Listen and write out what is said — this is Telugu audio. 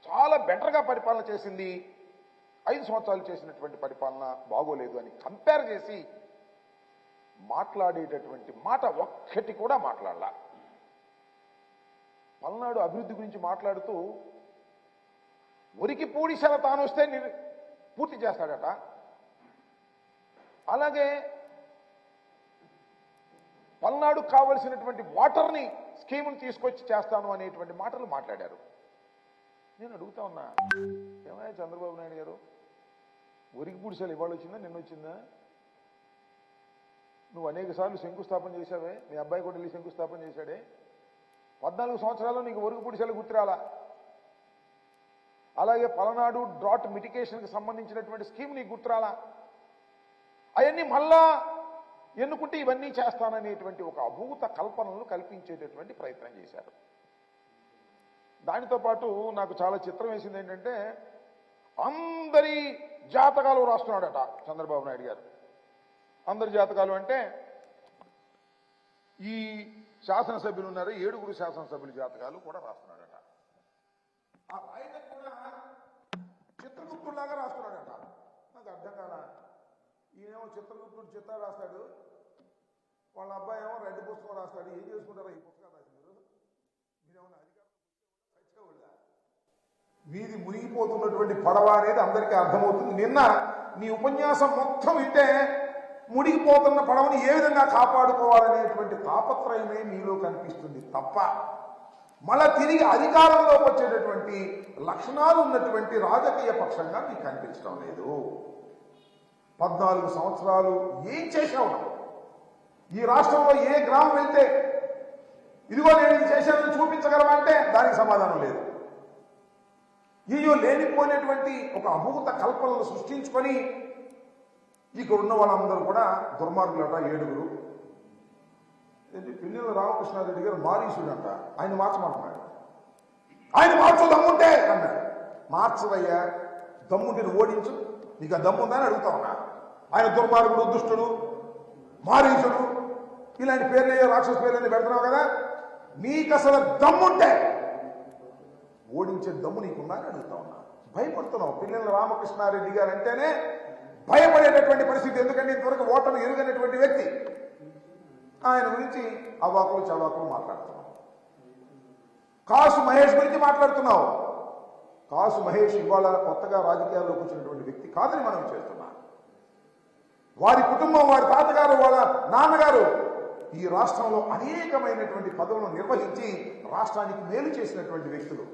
చాలా బెటర్గా పరిపాలన చేసింది, 5 సంవత్సరాలు చేసినటువంటి పరిపాలన బాగోలేదు అని కంపేర్ చేసి మాట్లాడేటటువంటి మాట ఒక్కటి కూడా మాట్లాడాల. పల్నాడు అభివృద్ధి గురించి మాట్లాడుతూ ఒరికి పూడిశాల తాను వస్తే పూర్తి చేస్తాడట. అలాగే పల్నాడుకు కావలసినటువంటి వాటర్ని స్కీములు తీసుకొచ్చి చేస్తాను అనేటువంటి మాటలు మాట్లాడారు. నేను అడుగుతా ఉన్నా, ఏమయ్యా చంద్రబాబు నాయుడు గారు, ఒరికి పూడిశాలు ఇవాళ వచ్చిందా నిన్న వచ్చిందా? నువ్వు అనేక సార్లు శంకుస్థాపన చేశావే, మీ అబ్బాయి కూడా వెళ్ళి శంకుస్థాపన చేశాడే. 14 సంవత్సరాల్లో నీకు ఒరుగు పూడిశాలు గుర్తురాలా? అలాగే పలనాడు డ్రాట్ మిటికేషన్కి సంబంధించినటువంటి స్కీమ్ నీకు గుర్తురాలా? అవన్నీ మళ్ళా ఎన్నుకుంటే ఇవన్నీ చేస్తాననేటువంటి ఒక అభూత కల్పనలు కల్పించేటటువంటి ప్రయత్నం చేశారు. దానితో పాటు నాకు చాలా చిత్రం వేసింది ఏంటంటే, అందరి జాతకాలు రాస్తున్నాడట చంద్రబాబు నాయుడు గారు. అందరి జాతకాలు అంటే ఈ శాసనసభ్యులు ఉన్నారు, 7 శాసనసభ్యుల జాతకాలు కూడా రాస్తున్నాడట. ఆ రాయటం కూడా చిత్రగుప్తులాగా రాస్తున్నాడట. నాకు అర్థం కాదా? ఈయనేమో చిత్రగుప్తుడు చిత్రాలు రాస్తాడు, వాళ్ళ అబ్బాయి ఏమో రెడ్డి పుస్తకం రాస్తాడు. ఏం చేసుకుంటారా ఈ పుస్తకాలు రాసి మీరేమన్నా అధికారం సచ్చేవాళ్ళ? వీధి మునిగిపోతున్నటువంటి పడవ అనేది అందరికీ అర్థమవుతుంది. నిన్న నీ ఉపన్యాసం మొత్తం వింటే మునిగిపోతున్న పడవని ఏ విధంగా కాపాడుకోవాలనేటువంటి తాపత్రయమే మీలో కనిపిస్తుంది తప్ప మళ్ళా తిరిగి అధికారంలోకి వచ్చేటటువంటి లక్షణాలు ఉన్నటువంటి రాజకీయ పక్షంగా మీకు కనిపించడం లేదు. 14 సంవత్సరాలు ఏం చేశావు? ఈ రాష్ట్రంలో ఏ గ్రామం వెళ్తే ఇదిగో నేను ఇది చేశానని చూపించగలవా అంటే దానికి సమాధానం లేదు. ఈయో లేనిపోయినటువంటి ఒక అభూత కల్పనలు సృష్టించుకొని ఇక్కడ ఉన్న వాళ్ళందరూ కూడా దుర్మార్గులట. 7 పిల్లల రామకృష్ణారెడ్డి గారు మారీసుడు అంట, ఆయన మార్చమంటున్నాడు. ఆయన మార్చు దమ్ముంటే అన్నాడు. మార్చవయ్యా, దమ్ముంటే ఓడించు, నీకు ఆ దమ్ముందని అడుగుతా ఉన్నా. ఆయన దుర్మార్గుడు, దుష్టుడు, మారీసుడు ఇలాంటి పేర్లు రాక్షస పేర్లని పెడుతున్నావు కదా, నీకు అసలు దమ్ముంటే ఓడించే దమ్ము నీకుందని అడుగుతా ఉన్నా. భయపడుతున్నావు. పిల్లల రామకృష్ణారెడ్డి గారు అంటేనే భయపడేటటువంటి పరిస్థితి. ఎందుకంటే ఇంతవరకు ఓటమి ఎరుగనటువంటి వ్యక్తి. ఆయన గురించి అవాకులు చవాకులు మాట్లాడుతున్నావు. కాసు మహేష్ గురించి మాట్లాడుతున్నావు. కాసు మహేష్ ఇవాళ కొత్తగా రాజకీయాల్లోకి వచ్చినటువంటి వ్యక్తి కాదని మనం చేస్తున్నాం. వారి కుటుంబం, వారి తాతగారు, వాళ్ళ నాన్నగారు ఈ రాష్ట్రంలో అనేకమైనటువంటి పదవులను నిర్వహించి రాష్ట్రానికి మేలు చేసినటువంటి వ్యక్తులు.